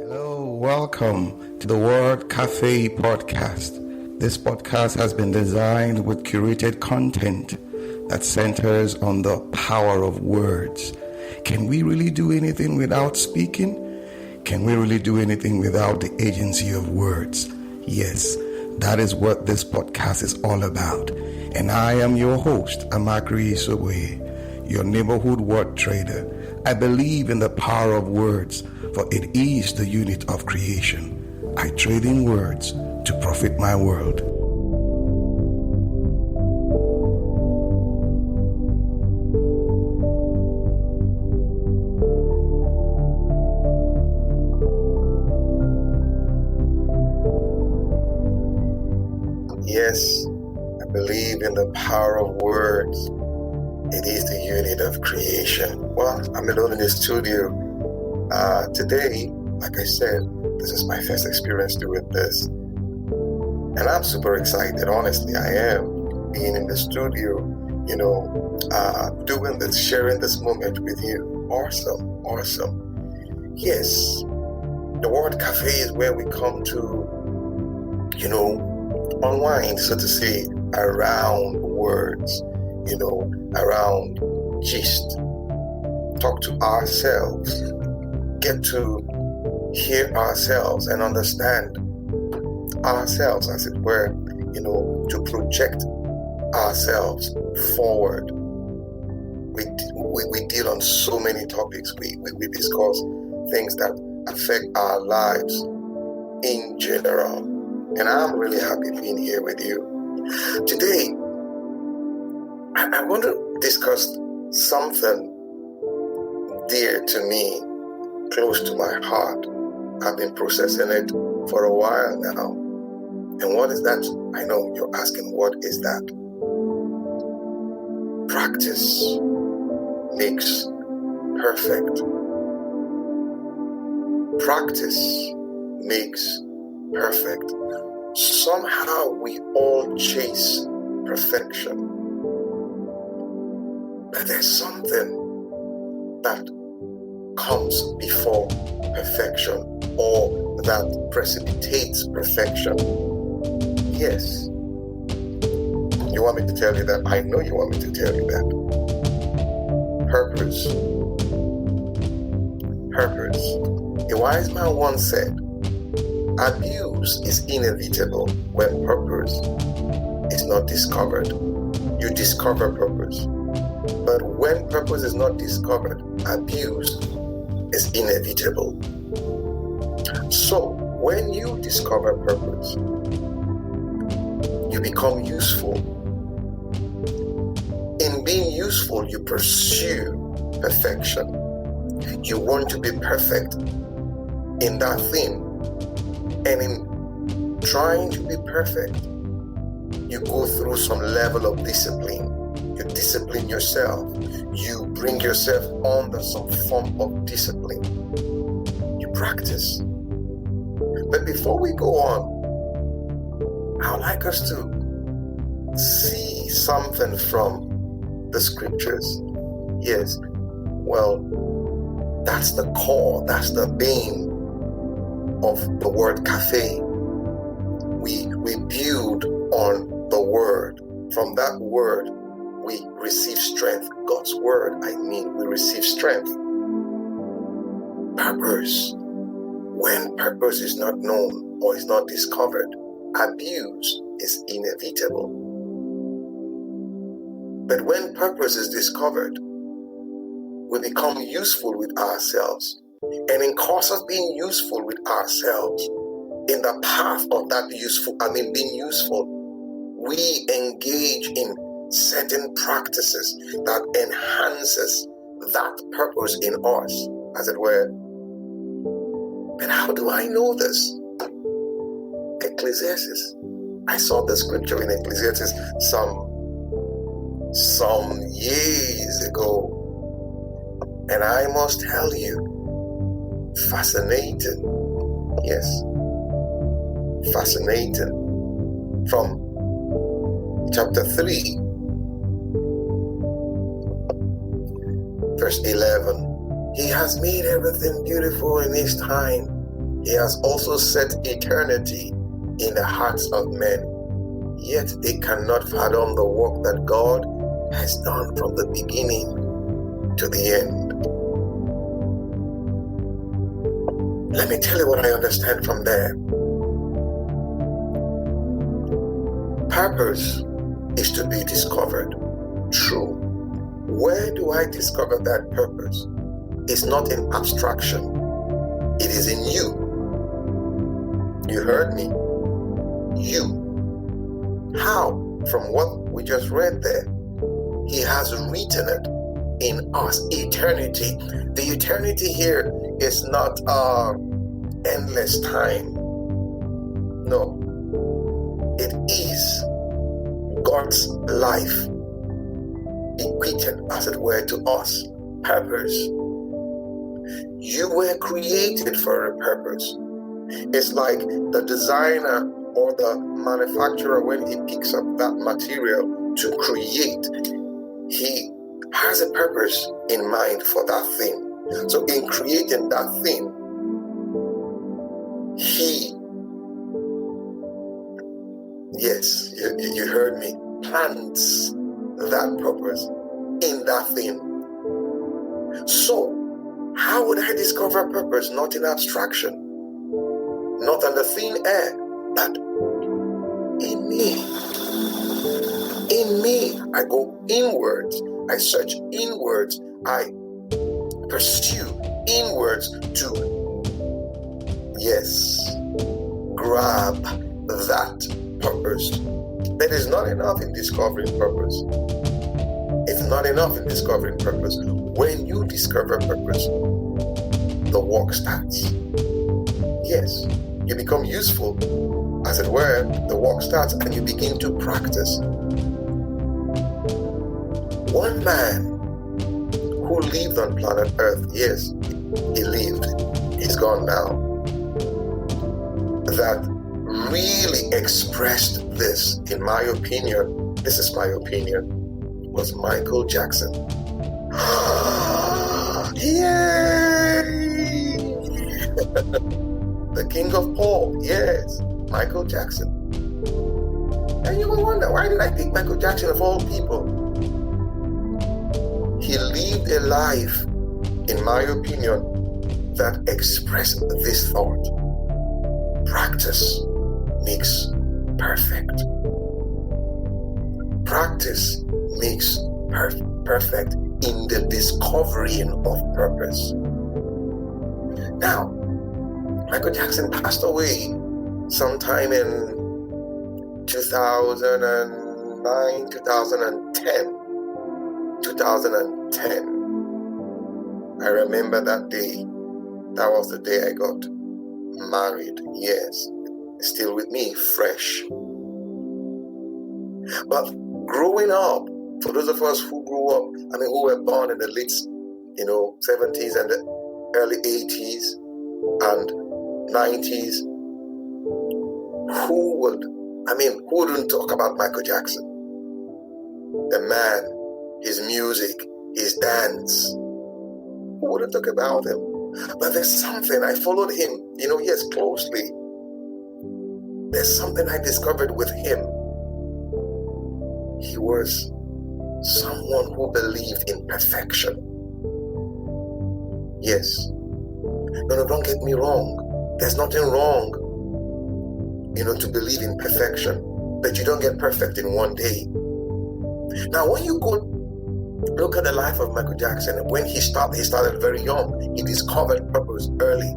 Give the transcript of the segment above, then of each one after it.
Hello, welcome to the Word Cafe podcast. This podcast has been designed with curated content that centers on the power of words. Can we really do anything without speaking? Can we really do anything without the agency of words? Yes, that is what this podcast is all about. And I am your host, Amakri Isoboye, your neighborhood word trader. I believe in the power of words, for it is the unit of creation. I trade in words to profit my world. Yes, I believe in the power of words. It is the unit of creation. Well, I'm alone in the studio. Today, like I said, this is my first experience doing this. And I'm super excited, honestly, I am, being in the studio, doing this, sharing this moment with you. Awesome. Yes, the Word Cafe is where we come to, unwind, so to say, around words, around gist, talk to ourselves, get to hear ourselves and understand ourselves, as it were, to project ourselves forward. We deal on so many topics. We discuss things that affect our lives in general. And I'm really happy being here with you. Today, I want to discuss something dear to me, close to my heart. I've been processing it for a while now. And what is that? I know you're asking, what is that? Practice makes perfect. Practice makes perfect. Somehow we all chase perfection. But there's something that comes before perfection, or that precipitates perfection. Yes. You want me to tell you that? I know you want me to tell you that. Purpose. A wise man once said, abuse is inevitable when purpose is not discovered. You discover purpose. But when purpose is not discovered, abuse is inevitable. So, when you discover purpose, you become useful. In being useful, you pursue perfection. You want to be perfect in that thing. And in trying to be perfect, you go through some level of discipline. You discipline yourself. You bring yourself under some form of discipline. You practice. But before we go on, I would like us to see something from the scriptures. Yes, well, that's the core, that's the vein of the Word Cafe. We build on the Word. From that Word, we receive strength. God's Word, we receive strength. Purpose. When purpose is not known or is not discovered, abuse is inevitable. But when purpose is discovered, we become useful with ourselves. And in course of being useful with ourselves, in the path of that being useful, we engage in certain practices that enhances that purpose in us, as it were. But how do I know this? Ecclesiastes. I saw the scripture in Ecclesiastes some years ago. And I must tell you, fascinating. Yes. Fascinating. From chapter 3, verse 11. He has made everything beautiful in his time. He has also set eternity in the hearts of men, yet they cannot fathom the work that God has done from the beginning to the end. Let me tell you what I understand from there. Purpose is to be discovered. True. Where do I discover that purpose? It's not in abstraction. It is in you. You heard me. You. How? From what we just read there. He has written it in us. Eternity. The eternity here is not endless time. No. It is God's life equated, as it were, to us. Purpose. You were created for a purpose. It's like the designer or the manufacturer, when he picks up that material to create, he has a purpose in mind for that thing. So in creating that thing, he, yes, you heard me, plants that purpose in that thing. So, how would I discover purpose? Not in abstraction, not on the thin air, but in me. In me, I go inwards, I search inwards, I pursue inwards to, yes, grab that purpose. It is not enough in discovering purpose. It's not enough in discovering purpose. When you discover purpose, the work starts. Yes, you become useful, as it were, the work starts and you begin to practice. One man who lived on planet Earth, yes, he lived, he's gone now, that really expressed this, in my opinion, this is my opinion, was Michael Jackson. Yay! The king of pop, yes, Michael Jackson. And you will wonder, why did I pick Michael Jackson of all people? He lived a life, in my opinion, that expressed this thought. Practice makes perfect. Practice makes perfect in the discovering of purpose. Now, Michael Jackson passed away sometime in 2009, 2010. I remember that day. That was the day I got married. Yes, still with me, fresh. But growing up, for those of us who grew up, who were born in the late, 70s and the early 80s and 90s, who wouldn't talk about Michael Jackson? The man, his music, his dance. Who wouldn't talk about him? But there's something, I followed him, yes, closely. There's something I discovered with him. He was someone who believed in perfection. Yes. No, don't get me wrong. There's nothing wrong, to believe in perfection, but you don't get perfect in one day. Now, when you go look at the life of Michael Jackson, when he started very young. He discovered purpose early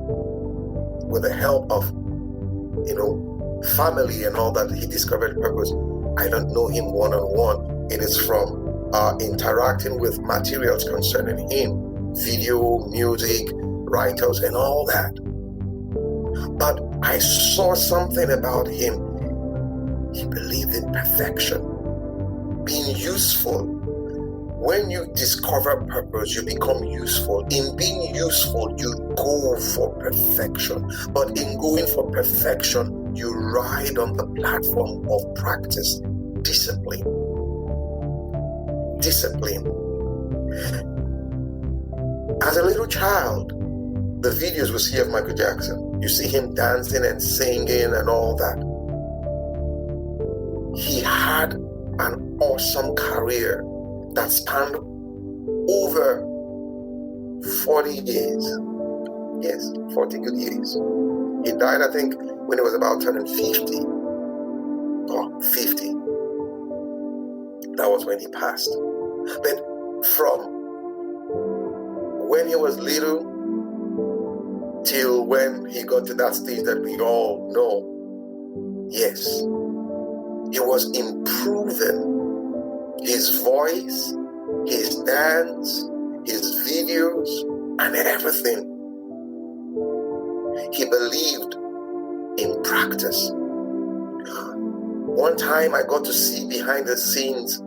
with the help of, family and all that. He discovered purpose. I don't know him one-on-one. It is from interacting with materials concerning him, video, music, writers, and all that. But I saw something about him. He believed in perfection, being useful. When you discover purpose, you become useful. In being useful, you go for perfection. But in going for perfection, you ride on the platform of practice, discipline. Discipline. As a little child, the videos we see of Michael Jackson, You see him dancing and singing and all that. He had an awesome career that spanned over 40 years. Yes, 40 good years. He died, I think, when he was about turning 50. Or 50. That was when he passed. But from when he was little till when he got to that stage that we all know, yes, he was improving his voice, his dance, his videos, and everything. He believed in practice. One time I got to see behind the scenes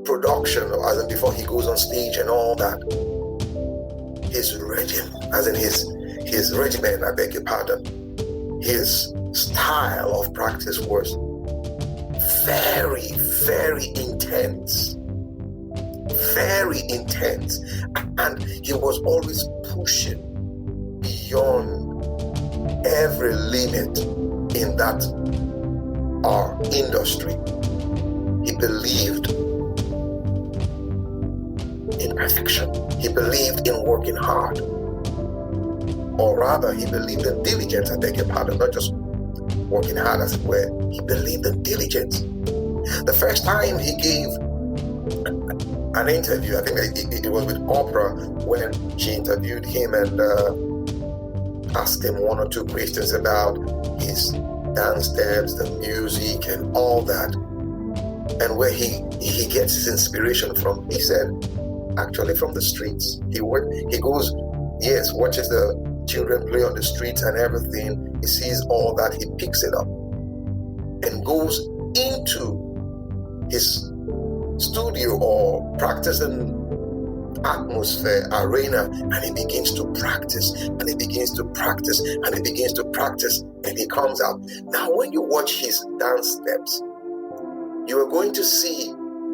production, as in before he goes on stage and all that. His regime, as in his regimen, I beg your pardon. His style of practice was very, very intense. Very intense. And he was always pushing beyond every limit in that industry. He believed in perfection. He believed in working hard. Or rather, he believed in diligence, I beg your pardon, not just working hard as it were. He believed in diligence. The first time he gave an interview, I think it was with Oprah, when she interviewed him and asked him one or two questions about his dance steps, the music, and all that, and where he gets his inspiration from. He said, actually from the streets. He goes, yes, watches the children play on the streets and everything. He sees all that, he picks it up and goes into his studio or practicing atmosphere, arena, and he begins to practice, and he begins to practice, and he begins to practice, and he comes out. Now, when you watch his dance steps, you are going to see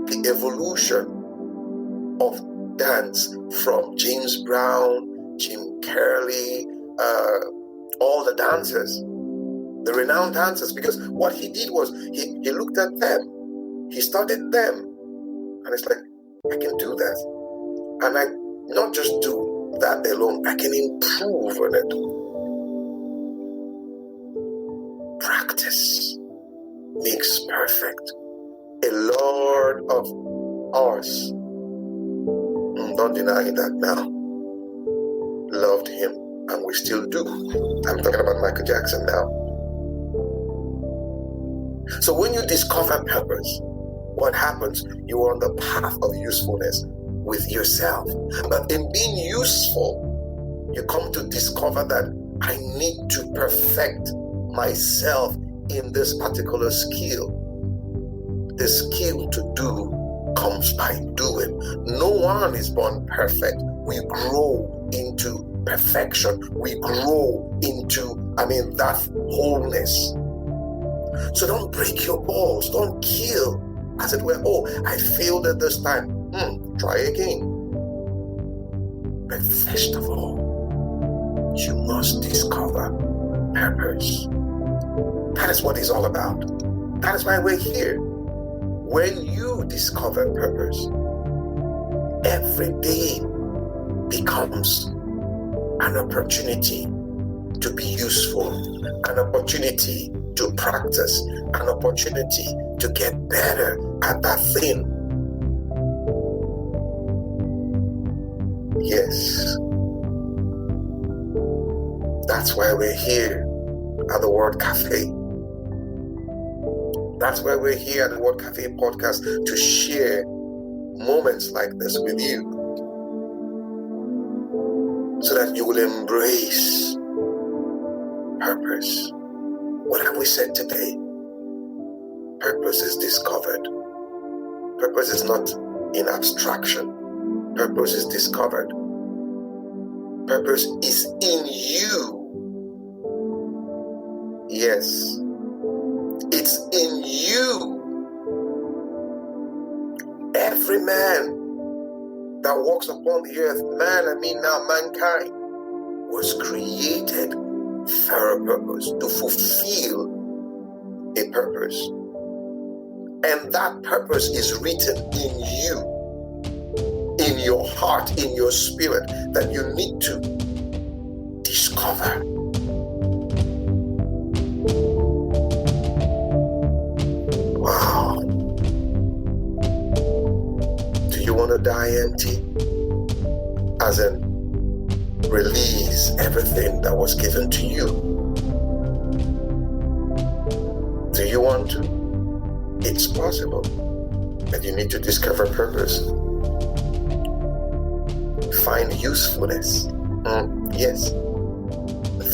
the evolution of dance from James Brown, Jim Curley, all the dancers, the renowned dancers, because what he did was he looked at them, he studied them, and it's like, I can do that. And I not just do that alone, I can improve on it. Practice makes perfect. A Lord of ours, don't deny that now, loved him, and we still do. I'm talking about Michael Jackson now. So when you discover purpose, what happens? You are on the path of usefulness with yourself. But in being useful, you come to discover that I need to perfect myself in this particular skill. The skill to do comes by doing. No one is born perfect. We grow into perfection. We grow into, that wholeness. So don't break your balls. Don't kill, as it were. Oh, I failed at this time. Try again. But first of all, you must discover purpose. That is what it's all about. That is why we're here. When you discover purpose, every day becomes an opportunity to be useful, an opportunity to practice, an opportunity to get better at that thing. Yes. That's why we're here at the Word Cafe. That's why we're here at the Word Cafe podcast, to share moments like this with you, so that you will embrace purpose. What have we said today? Purpose is discovered. Purpose is not in abstraction. Purpose is discovered. Purpose is in you. Yes. It's in you. Every man that walks upon the earth, mankind, was created for a purpose, to fulfill a purpose. And that purpose is written in you, in your heart, in your spirit, that you need to discover. Wow. Do you want to die empty? As in, release everything that was given to you. Do you want to? It's possible, but you need to discover purpose. Find usefulness. Yes.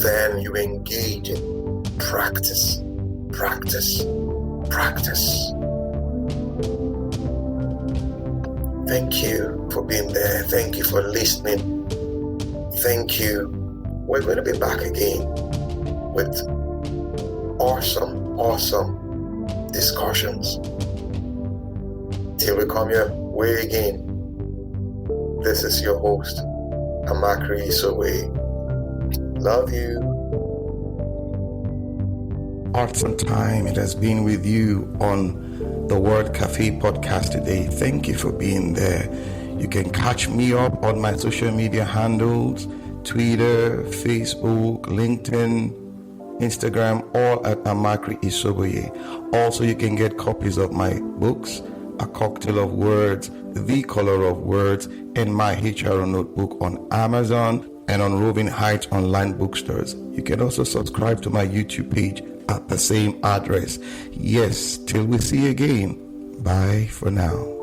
Then you engage in practice. Thank you for being there. Thank you for listening. Thank you. We're going to be back again with awesome discussions. Till we come your way again, this is your host, Amakri Isowe. Love you. Arts and Time, it has been with you on the Word Cafe podcast today. Thank you for being there. You can catch me up on my social media handles, Twitter, Facebook, LinkedIn, Instagram, all at Amakri Isoboye. Also, you can get copies of my books, A Cocktail of Words, The Color of Words, and my HR notebook on Amazon and on Roving Heights online bookstores. You can also subscribe to my YouTube page at the same address. Yes, till we see you again. Bye for now.